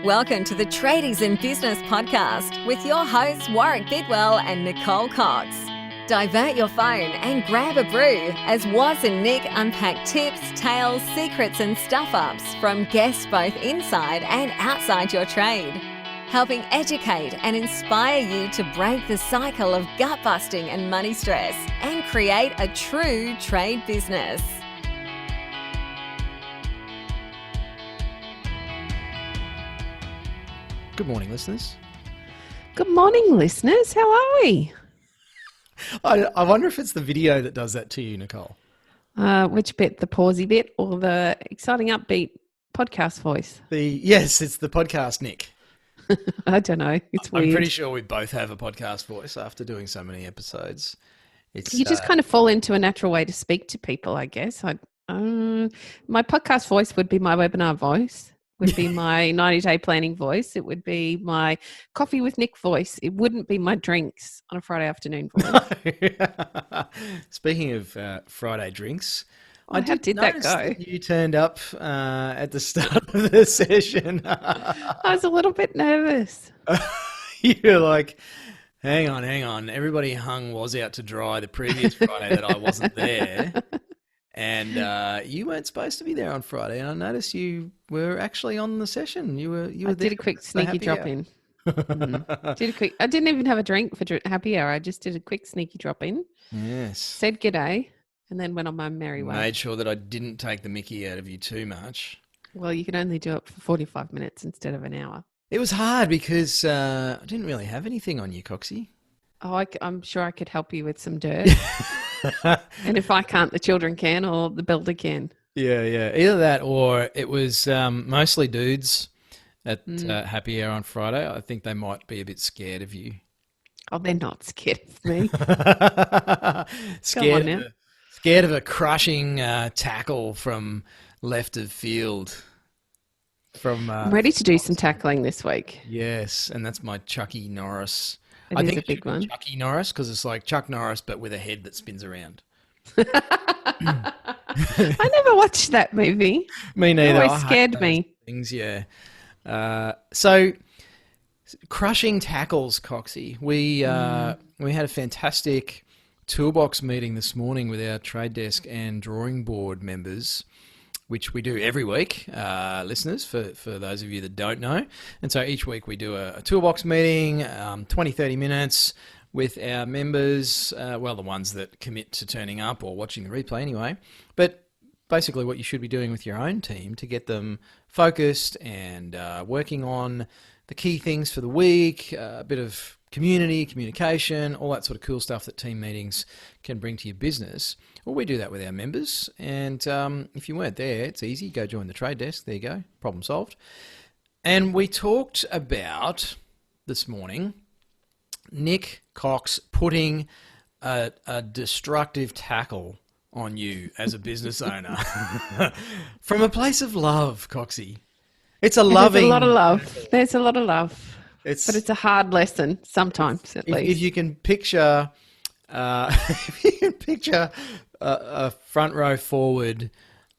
Welcome to the Tradies in Business podcast with your hosts Warwick Bidwell and Nicole Cox. Divert your phone and grab a brew as Waz and Nick unpack tips, tales, secrets and stuff-ups from guests both inside and outside your trade, helping educate and inspire you to break the cycle of gut-busting and money stress and create a true trade business. Good morning, listeners. Good morning, listeners. How are we? I wonder if it's the video that does that to you, Nicole. Which bit? The pausey bit or the exciting upbeat podcast voice? Yes, it's the podcast, Nick. I don't know. It's weird. I'm pretty sure we both have a podcast voice after doing so many episodes. You just kind of fall into a natural way to speak to people, I guess. My podcast voice would be my webinar voice. Would be my 90-day planning voice. It would be my coffee with Nick voice. It wouldn't be my drinks on a Friday afternoon voice. Speaking of Friday drinks, how did that go? That you turned up at the start of the session. I was a little bit nervous. You're like, hang on. Everybody was out to dry the previous Friday that I wasn't there. And you weren't supposed to be there on Friday, and I noticed you were actually on the session. You were. I did a quick sneaky drop in. I didn't even have a drink for happy hour. I just did a quick sneaky drop in. Yes. Said g'day, and then went on my merry way. Made sure that I didn't take the mickey out of you too much. Well, you could only do it for 45 minutes instead of an hour. It was hard because I didn't really have anything on you, Coxie. Oh, I'm sure I could help you with some dirt. And if I can't, the children can, or the builder can. Yeah. Either that or it was mostly dudes at happy hour on Friday. I think they might be a bit scared of you. Oh, they're not scared of me. Scared of a crushing tackle from left of field. I'm ready to do some tackling this week. Yes, and that's my Chucky Norris. I think it's a big one. Chucky Norris, because it's like Chuck Norris, but with a head that spins around. I never watched that movie. Me neither. It always scared me. Things, yeah. So, crushing tackles, Coxie. We had a fantastic toolbox meeting this morning with our trade desk and drawing board members, which we do every week, listeners, for those of you that don't know. And so each week we do a toolbox meeting, 20, 30 minutes with our members, the ones that commit to turning up or watching the replay anyway. But basically what you should be doing with your own team to get them focused and working on the key things for the week, a bit of communication, all that sort of cool stuff that team meetings can bring to your business. Well, we do that with our members, and if you weren't there, it's easy. Go join the trade desk. There you go. Problem solved. And we talked about, this morning, Nick Cox putting a destructive tackle on you as a business owner from a place of love, Coxie. It's a loving... There's a lot of love. There's a lot of love. But it's a hard lesson sometimes, at least. If you can picture, a front row forward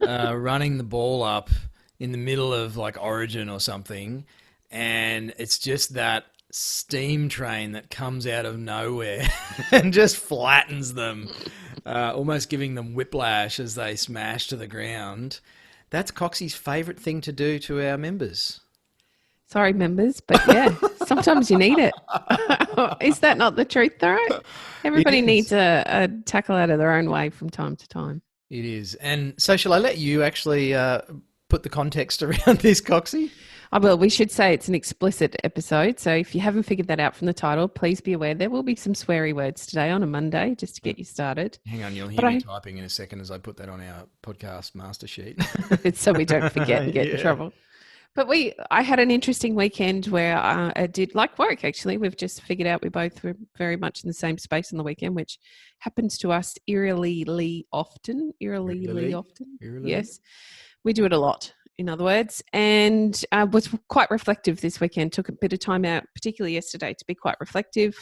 running the ball up in the middle of like Origin or something, and it's just that steam train that comes out of nowhere and just flattens them, almost giving them whiplash as they smash to the ground. That's Coxie's favourite thing to do to our members. Sorry, members, but yeah, sometimes you need it. Is that not the truth, though? Everybody needs a tackle out of their own way from time to time. It is. And so shall I let you actually put the context around this, Coxie? I will. We should say it's an explicit episode. So if you haven't figured that out from the title, please be aware there will be some sweary words today on a Monday, just to get you started. Hang on, you'll hear me typing in a second as I put that on our podcast master sheet. So we don't forget and get in trouble. But I had an interesting weekend where I did, like work actually, we've just figured out we both were very much in the same space on the weekend, which happens to us eerily often. Yes, we do it a lot, in other words, and was quite reflective this weekend. Took a bit of time out, particularly yesterday, to be quite reflective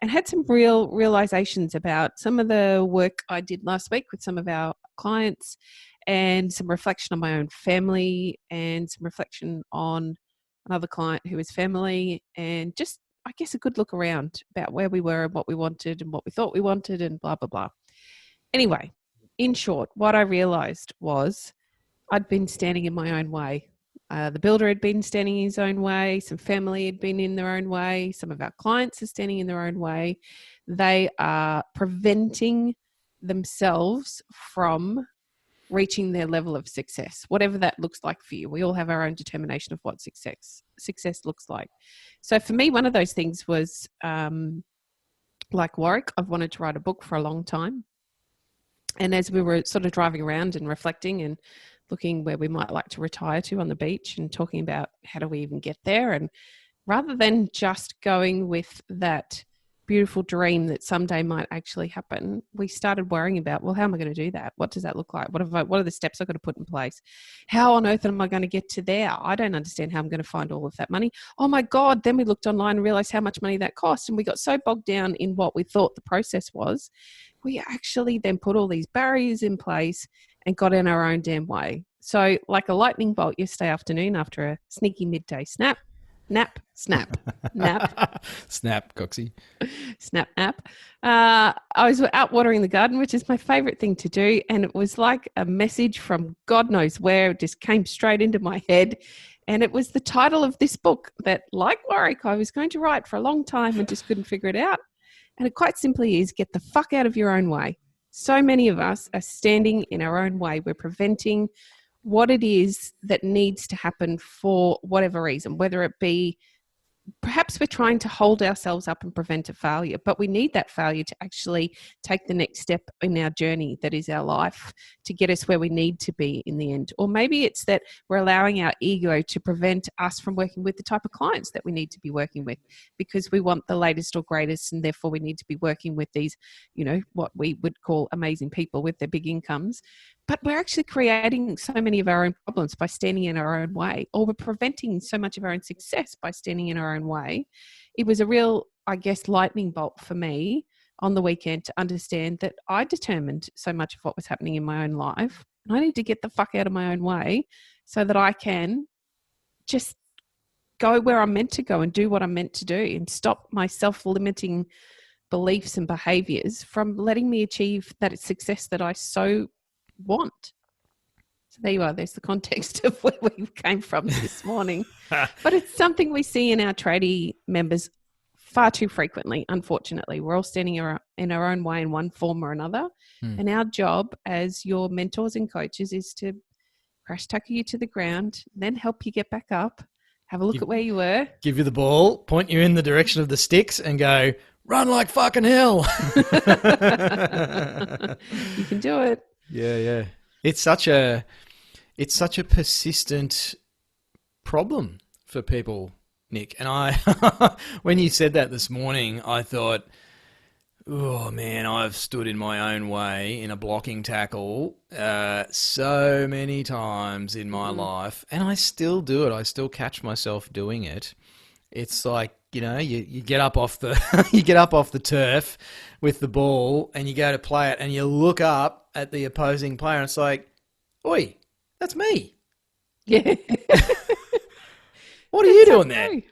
and had some real realizations about some of the work I did last week with some of our clients, and some reflection on my own family, and some reflection on another client who was family, and just, I guess, a good look around about where we were and what we wanted and what we thought we wanted and blah, blah, blah. Anyway, in short, what I realized was I'd been standing in my own way. The builder had been standing in his own way. Some family had been in their own way. Some of our clients are standing in their own way. They are preventing themselves from reaching their level of success, whatever that looks like for you. We all have our own determination of what success looks like. So for me, one of those things was like Warwick, I've wanted to write a book for a long time. And as we were sort of driving around and reflecting and looking where we might like to retire to on the beach and talking about how do we even get there, and rather than just going with that beautiful dream that someday might actually happen, we started worrying about, well, how am I going to do that? What does that look like? What are the steps I've got to put in place? How on earth am I going to get to there? I don't understand how I'm going to find all of that money. Oh my God. Then we looked online and realized how much money that cost. And we got so bogged down in what we thought the process was. We actually then put all these barriers in place and got in our own damn way. So like a lightning bolt yesterday afternoon after a sneaky midday nap, snap, Coxie. Snap nap. I was out watering the garden, which is my favorite thing to do. And it was like a message from God knows where. It just came straight into my head. And it was the title of this book that, like Warwick, I was going to write for a long time and just couldn't figure it out. And it quite simply is, get the fuck out of your own way. So many of us are standing in our own way. We're preventing what it is that needs to happen for whatever reason, whether it be perhaps we're trying to hold ourselves up and prevent a failure, but we need that failure to actually take the next step in our journey that is our life to get us where we need to be in the end. Or maybe it's that we're allowing our ego to prevent us from working with the type of clients that we need to be working with because we want the latest or greatest, and therefore we need to be working with these, what we would call amazing people with their big incomes. But we're actually creating so many of our own problems by standing in our own way, or we're preventing so much of our own success by standing in our own way. It was a real, I guess, lightning bolt for me on the weekend to understand that I determined so much of what was happening in my own life. And I need to get the fuck out of my own way so that I can just go where I'm meant to go and do what I'm meant to do and stop my self-limiting beliefs and behaviors from letting me achieve that success that I so want. So there you are. There's the context of where we came from this morning. But it's something we see in our tradie members far too frequently, unfortunately. We're all standing in our own way in one form or another. And our job as your mentors and coaches is to crash tackle you to the ground, then help you get back up, have a look at where you were. Give you the ball, point you in the direction of the sticks and go, run like fucking hell. You can do it. Yeah. It's such a persistent problem for people, Nick. And I, when you said that this morning, I thought, oh man, I've stood in my own way in a blocking tackle so many times in my life, and I still do it. I still catch myself doing it. It's like, you get up off the you get up off the turf with the ball and you go to play it and you look up at the opposing player and it's like, oi, that's me. Yeah. What are you doing there?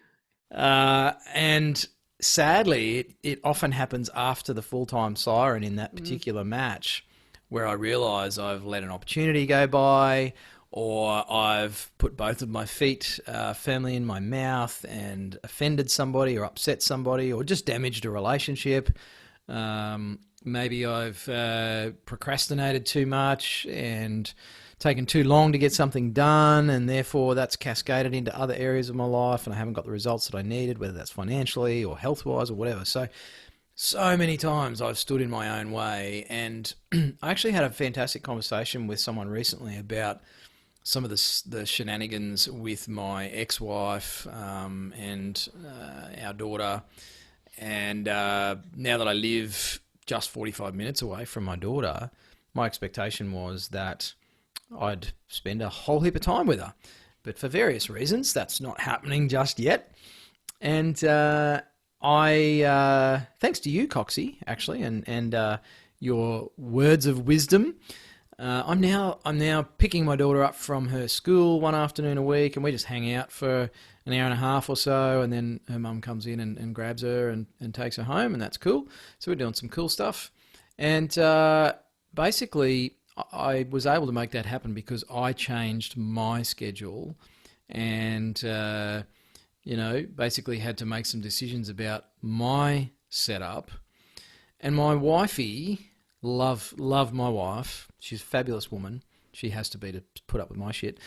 And sadly, it often happens after the full-time siren in that particular match where I realise I've let an opportunity go by, or I've put both of my feet firmly in my mouth and offended somebody or upset somebody or just damaged a relationship. Maybe I've procrastinated too much and taken too long to get something done, and therefore that's cascaded into other areas of my life and I haven't got the results that I needed, whether that's financially or health-wise or whatever. So many times I've stood in my own way, and I actually had a fantastic conversation with someone recently about some of the shenanigans with my ex-wife and our daughter. And now that I live just 45 minutes away from my daughter, my expectation was that I'd spend a whole heap of time with her. But for various reasons, that's not happening just yet. And I, thanks to you, Coxie, actually, and your words of wisdom, I'm now picking my daughter up from her school one afternoon a week, and we just hang out for an hour and a half or so, and then her mum comes in and grabs her and takes her home, and that's cool. So we're doing some cool stuff. And basically, I was able to make that happen because I changed my schedule and, basically had to make some decisions about my setup. And my wifey, love my wife. She's a fabulous woman. She has to be to put up with my shit.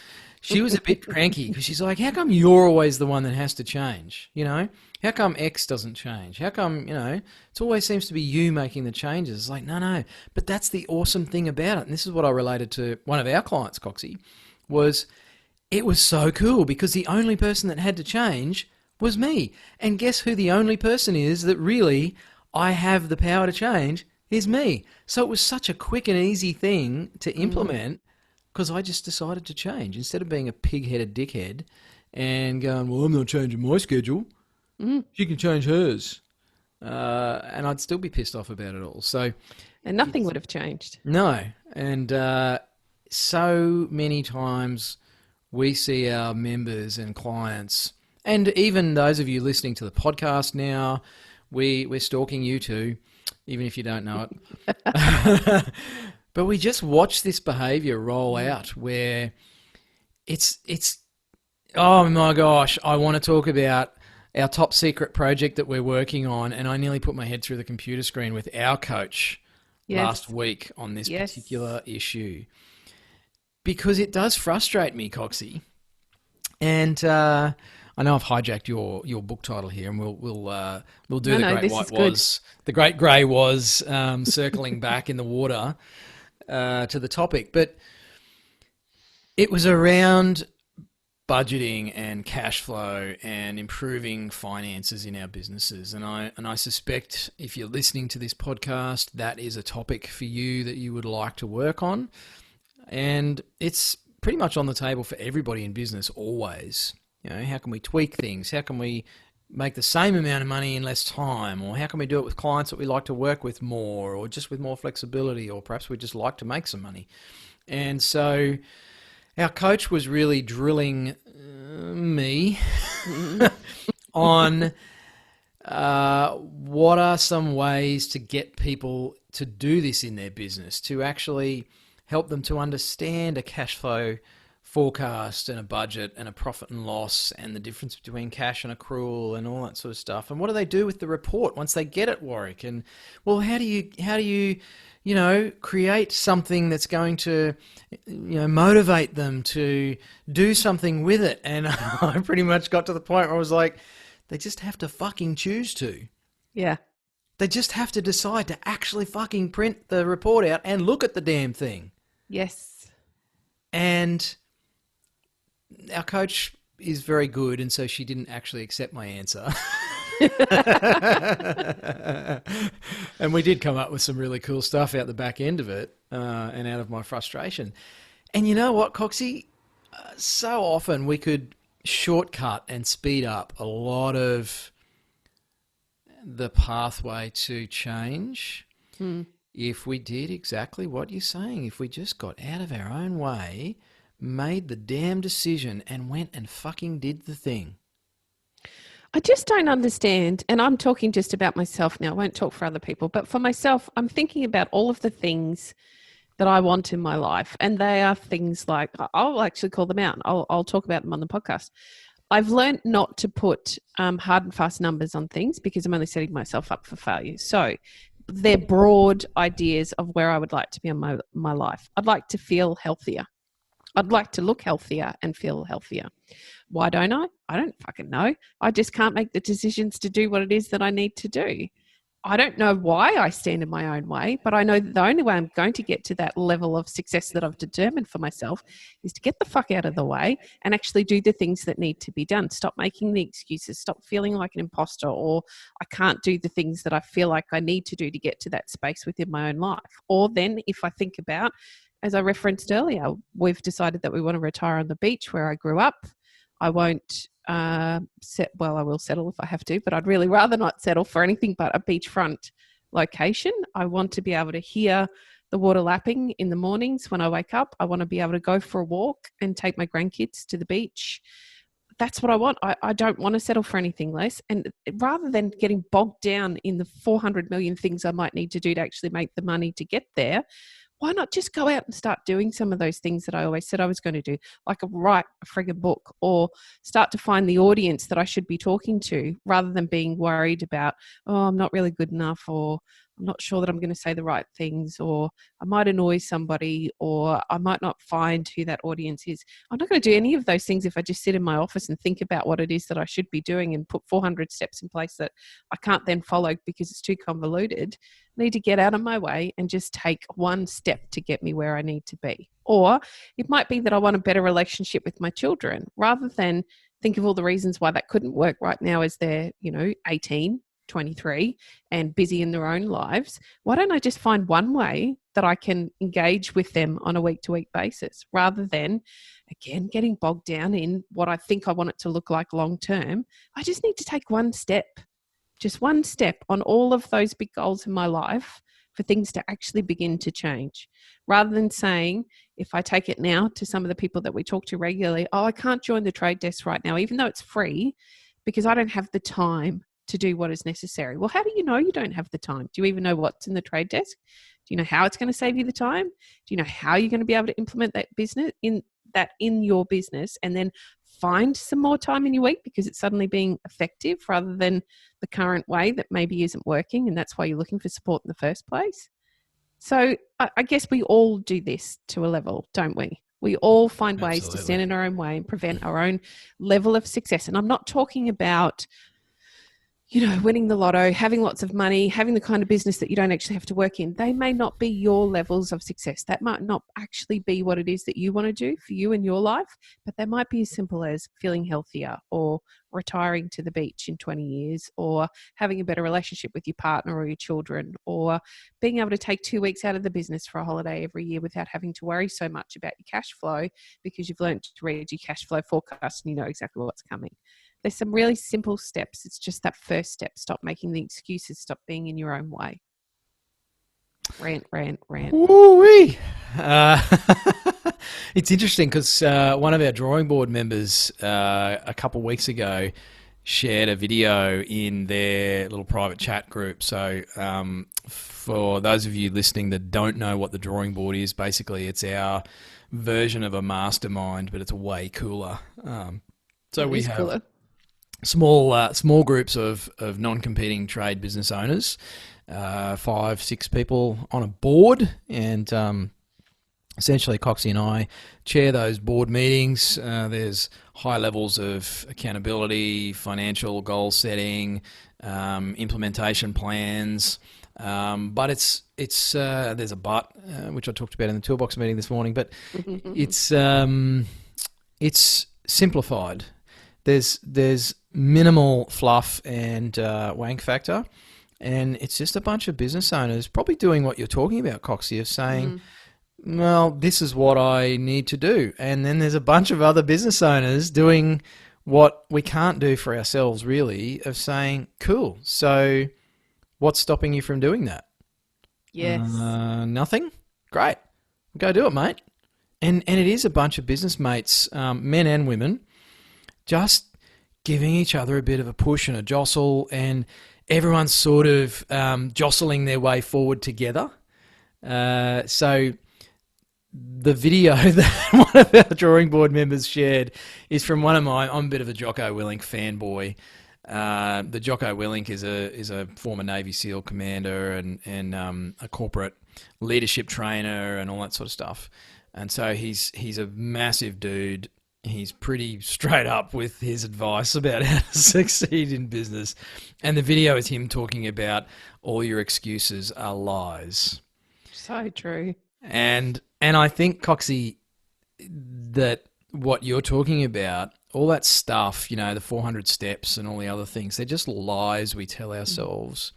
She was a bit cranky because she's like, how come you're always the one that has to change? How come X doesn't change? How come, it always seems to be you making the changes? It's like, no. But that's the awesome thing about it. And this is what I related to one of our clients, Coxie, was it was so cool because the only person that had to change was me. And guess who the only person is that really I have the power to change is me. So it was such a quick and easy thing to implement because I just decided to change. Instead of being a pig-headed dickhead and going, well, I'm not changing my schedule. She can change hers. And I'd still be pissed off about it all. And nothing would have changed. No. And so many times we see our members and clients, and even those of you listening to the podcast now, we're stalking you too, even if you don't know it. But we just watch this behaviour roll out where it's oh my gosh, I want to talk about our top secret project that we're working on, and I nearly put my head through the computer screen with our coach last week on this particular issue. Because it does frustrate me, Coxie. And I know I've hijacked your book title here, and we'll do the Great Grey Was circling back in the water to the topic. But it was around budgeting and cash flow and improving finances in our businesses. And I suspect if you're listening to this podcast, that is a topic for you that you would like to work on. And it's pretty much on the table for everybody in business always. How can we tweak things? How can we make the same amount of money in less time? Or how can we do it with clients that we like to work with more, or just with more flexibility, or perhaps we just like to make some money? And so our coach was really drilling me on what are some ways to get people to do this in their business, to actually help them to understand a cash flow forecast and a budget and a profit and loss and the difference between cash and accrual and all that sort of stuff. And what do they do with the report once they get it, Warwick? And well, how do you create something that's going to, motivate them to do something with it? And I pretty much got to the point where I was like, they just have to fucking choose to. Yeah. They just have to decide to actually fucking print the report out and look at the damn thing. Yes. And our coach is very good, and so she didn't actually accept my answer. And we did come up with some really cool stuff out the back end of it, and out of my frustration. And you know what, Coxie? So often we could shortcut and speed up a lot of the pathway to change if we did exactly what you're saying. If we just got out of our own way, made the damn decision, and went and fucking did the thing. I just don't understand, and I'm talking just about myself now. I won't talk for other people, but for myself, I'm thinking about all of the things that I want in my life, and they are things like, I'll actually call them out. I'll talk about them on the podcast. I've learned not to put hard and fast numbers on things because I'm only setting myself up for failure. So they're broad ideas of where I would like to be in my life. I'd like to feel healthier. I'd like to look healthier and feel healthier. Why don't I? I don't fucking know. I just can't make the decisions to do what it is that I need to do. I don't know why I stand in my own way, but I know that the only way I'm going to get to that level of success that I've determined for myself is to get the fuck out of the way and actually do the things that need to be done. Stop making the excuses. Stop feeling like an imposter, or I can't do the things that I feel like I need to do to get to that space within my own life. Or then if I think about, as I referenced earlier, we've decided that we want to retire on the beach where I grew up. I won't I will settle if I have to, but I'd really rather not settle for anything but a beachfront location. I want to be able to hear the water lapping in the mornings when I wake up. I want to be able to go for a walk and take my grandkids to the beach. that's what I want. I don't want to settle for anything less. And rather than getting bogged down in the 400 million things I might need to do to actually make the money to get there, why not just go out and start doing some of those things that I always said I was going to do, like write a friggin' book, or start to find the audience that I should be talking to, rather than being worried about, oh, I'm not really good enough, or I'm not sure that I'm going to say the right things, or I might annoy somebody, or I might not find who that audience is. I'm not going to do any of those things if I just sit in my office and think about what it is that I should be doing and put 400 steps in place that I can't then follow because it's too convoluted. I need to get out of my way and just take one step to get me where I need to be. Or it might be that I want a better relationship with my children, rather than think of all the reasons why that couldn't work right now as they're, 18, 23 and busy in their own lives. Why don't I just find one way that I can engage with them on a week-to-week basis, rather than, again, getting bogged down in what I think I want it to look like long term. I just need to take one step, just one step on all of those big goals in my life for things to actually begin to change, rather than saying, if I take it now to some of the people that we talk to regularly, oh, I can't join the trade desk right now, even though it's free, because I don't have the time to do what is necessary. Well, how do you know you don't have the time? Do you even know what's in the trade desk? Do you know how it's going to save you the time? Do you know how you're going to be able to implement that in your business, and then find some more time in your week because it's suddenly being effective, rather than the current way that maybe isn't working, and that's why you're looking for support in the first place? So I guess we all do this to a level, don't we? We all find ways Absolutely. to stand in our own way and prevent our own level of success. And I'm not talking about winning the lotto, having lots of money, having the kind of business that you don't actually have to work in. They may not be your levels of success. That might not actually be what it is that you want to do for you in your life, but they might be as simple as feeling healthier, or retiring to the beach in 20 years, or having a better relationship with your partner or your children, or being able to take 2 weeks out of the business for a holiday every year without having to worry so much about your cash flow, because you've learned to read your cash flow forecast and you know exactly what's coming. There's some really simple steps. It's just that first step. Stop making the excuses. Stop being in your own way. Rant. Ooh-wee. It's interesting because one of our drawing board members a couple of weeks ago shared a video in their little private chat group. So for those of you listening that don't know what the drawing board is, basically it's our version of a mastermind, but it's way cooler. So we have cooler. Small groups of non-competing trade business owners, 5-6 people on a board, and essentially Coxie and I chair those board meetings. There's high levels of accountability, financial goal setting, implementation plans, but it's there's a but, which I talked about in the toolbox meeting this morning, but it's simplified. There's minimal fluff and wank factor, and it's just a bunch of business owners probably doing what you're talking about, Coxie, of saying, well, this is what I need to do. And then there's a bunch of other business owners doing what we can't do for ourselves, really, of saying, cool, so what's stopping you from doing that? Yes. Nothing? Great. Go do it, mate. And it is a bunch of business mates, men and women, just giving each other a bit of a push and a jostle, and everyone's sort of jostling their way forward together. So the video that one of our drawing board members shared is from one of my. I'm a bit of a Jocko Willink fanboy. The Jocko Willink is a former Navy SEAL commander and a corporate leadership trainer and all that sort of stuff. And so he's a massive dude. He's pretty straight up with his advice about how to succeed in business. And the video is him talking about all your excuses are lies. So true. And I think, Coxie, that what you're talking about, all that stuff, the 400 steps and all the other things, they're just lies we tell ourselves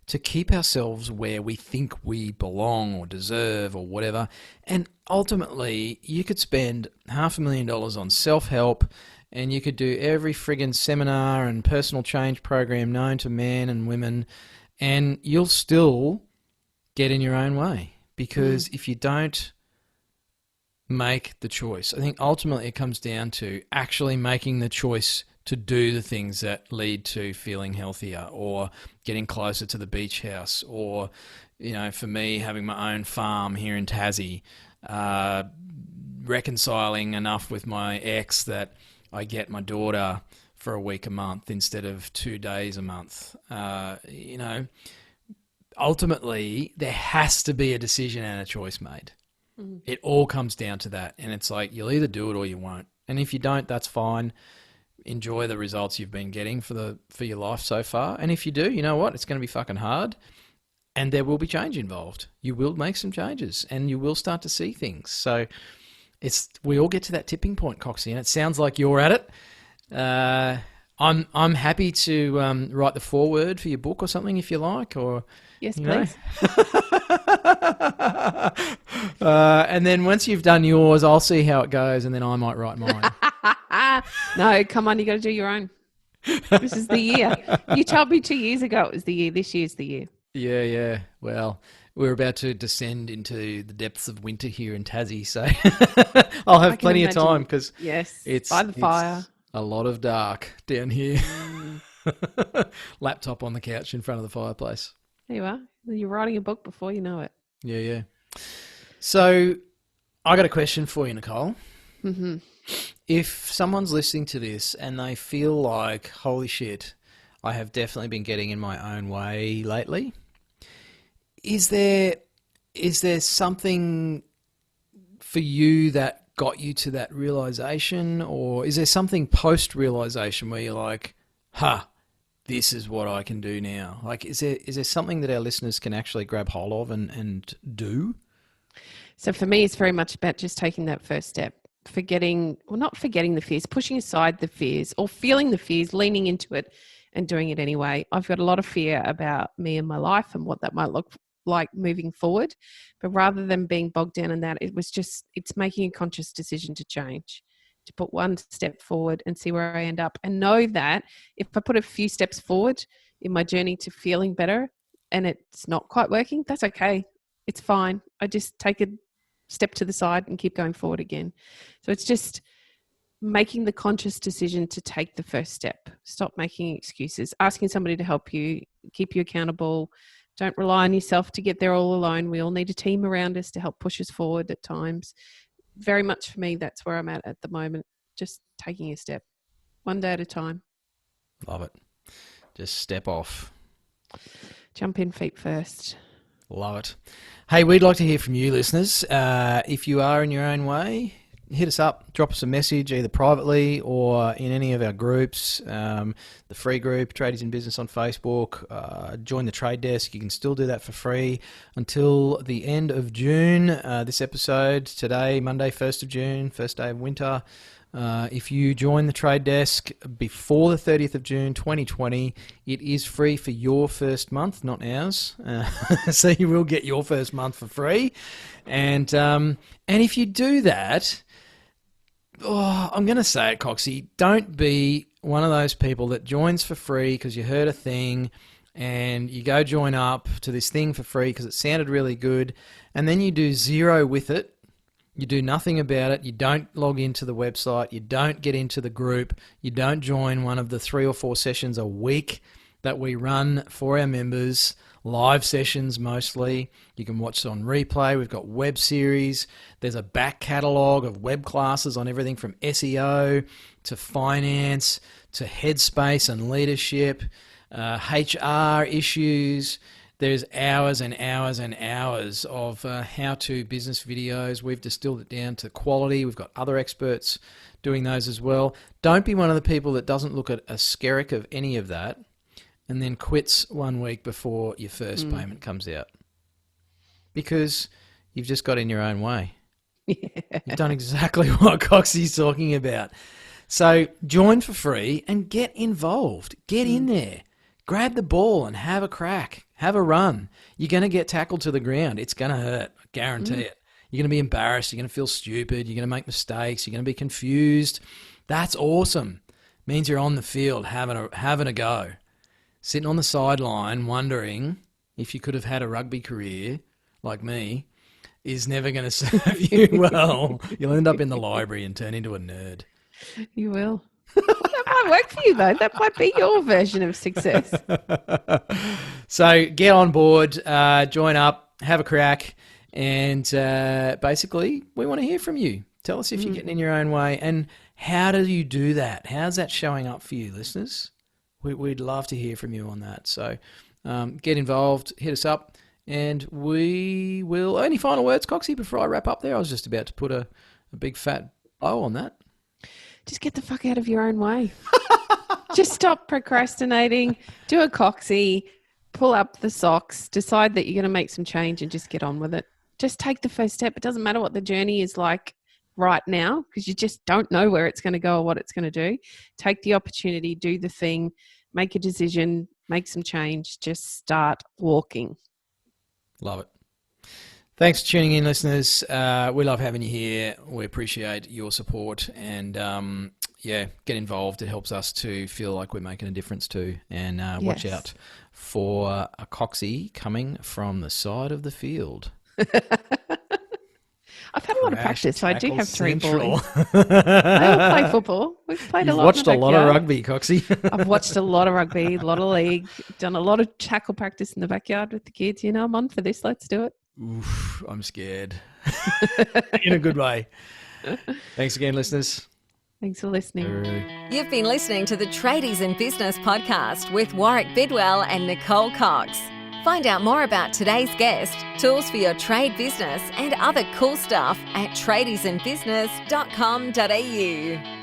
to keep ourselves where we think we belong or deserve or whatever. And ultimately, you could spend $500,000 on self-help, and you could do every friggin' seminar and personal change program known to men and women, and you'll still get in your own way. Because if you don't make the choice. I think ultimately it comes down to actually making the choice to do the things that lead to feeling healthier or getting closer to the beach house or, for me, having my own farm here in Tassie, reconciling enough with my ex that I get my daughter for a week a month instead of 2 days a month. Ultimately, there has to be a decision and a choice made. It all comes down to that. And it's like, you'll either do it or you won't. And if you don't, that's fine. Enjoy the results you've been getting for your life so far. And if you do, you know what? It's going to be fucking hard. And there will be change involved. You will make some changes and you will start to see things. So we all get to that tipping point, Coxie, and it sounds like you're at it. I'm happy to write the foreword for your book or something if you like, or yes, please. And then once you've done yours, I'll see how it goes, and then I might write mine. No, come on, you got to do your own. This is the year. You told me 2 years ago it was the year. This year's the year. Yeah. Well, we're about to descend into the depths of winter here in Tassie, so I'll have plenty of time because it's by the fire. It's a lot of dark down here. Laptop on the couch in front of the fireplace. There you are. You're writing a book before you know it. Yeah. So I got a question for you, Nicole. Mm-hmm. If someone's listening to this and they feel like, holy shit, I have definitely been getting in my own way lately, is there something for you that got you to that realization, or is there something post-realization where you're like, this is what I can do now? Like, is there something that our listeners can actually grab hold of and do? So for me, it's very much about just taking that first step. Not forgetting the fears, pushing aside the fears or feeling the fears, leaning into it and doing it anyway. I've got a lot of fear about me and my life and what that might look like moving forward. But rather than being bogged down in that, it's making a conscious decision to change, to put one step forward and see where I end up, and know that if I put a few steps forward in my journey to feeling better and it's not quite working, that's okay. It's fine. I just take a step to the side and keep going forward again. So it's just making the conscious decision to take the first step. Stop making excuses, asking somebody to help you, keep you accountable. Don't rely on yourself to get there all alone. We all need a team around us to help push us forward at times. Very much for me, that's where I'm at the moment. Just taking a step, one day at a time. Love it. Just step off. Jump in feet first. Love it. Hey, we'd like to hear from you, listeners. If you are in your own way, hit us up, drop us a message either privately or in any of our groups, the free group, Tradies in Business on Facebook, join the Trade Desk. You can still do that for free until the end of June. This episode today, Monday, 1st of June, first day of winter. If you join the Trade Desk before the 30th of June 2020, it is free for your first month, not ours. So you will get your first month for free. And if you do that, I'm going to say it, Coxie, don't be one of those people that joins for free because you heard a thing and you go join up to this thing for free because it sounded really good, and then you do zero with it. You do nothing about it. You don't log into the website. You don't get into the group. You don't join one of the 3 or 4 sessions a week that we run for our members, live sessions mostly. You can watch it on replay. We've got web series. There's a back catalogue of web classes on everything from SEO to finance to headspace and leadership, HR issues. There's hours and hours and hours of how-to business videos. We've distilled it down to quality. We've got other experts doing those as well. Don't be one of the people that doesn't look at a skerrick of any of that and then quits 1 week before your first payment comes out. Because you've just got in your own way. Yeah. You've done exactly what Coxie's talking about. So join for free and get involved. Get in there. Grab the ball and have a crack. Have a run. You're going to get tackled to the ground. It's going to hurt. I guarantee it. You're going to be embarrassed. You're going to feel stupid. You're going to make mistakes. You're going to be confused. That's awesome. Means you're on the field having a go. Sitting on the sideline wondering if you could have had a rugby career like me is never going to serve you well. You'll end up in the library and turn into a nerd. You will. Well, that might work for you, though. That might be your version of success. So get on board, join up, have a crack, and basically we want to hear from you. Tell us if you're getting in your own way, and how do you do that? How's that showing up for you, listeners? We'd love to hear from you on that. So get involved, hit us up, and we will... Any final words, Coxie, before I wrap up there? I was just about to put a big fat bow on that. Just get the fuck out of your own way. Just stop procrastinating, do a Coxie, pull up the socks, decide that you're going to make some change and just get on with it. Just take the first step. It doesn't matter what the journey is like right now, because you just don't know where it's going to go or what it's going to do. Take the opportunity, do the thing, make a decision, make some change, just start walking. Love it. Thanks for tuning in, listeners. We love having you here. We appreciate your support, and get involved. It helps us to feel like we're making a difference too. And watch out for a Coxie coming from the side of the field. I've had a lot of practice, so I do have 3 Central. boys. They all play football. We've played a lot. Watched a lot of rugby, Coxie. I've watched a lot of rugby, a lot of league, done a lot of tackle practice in the backyard with the kids. You know, I'm on for this. Let's do it. Oof, I'm scared. In a good way. Thanks again, listeners. Thanks for listening. You've been listening to the Tradies in Business podcast with Warwick Bidwell and Nicole Cox. Find out more about today's guest, tools for your trade business, and other cool stuff at tradiesinbusiness.com.au.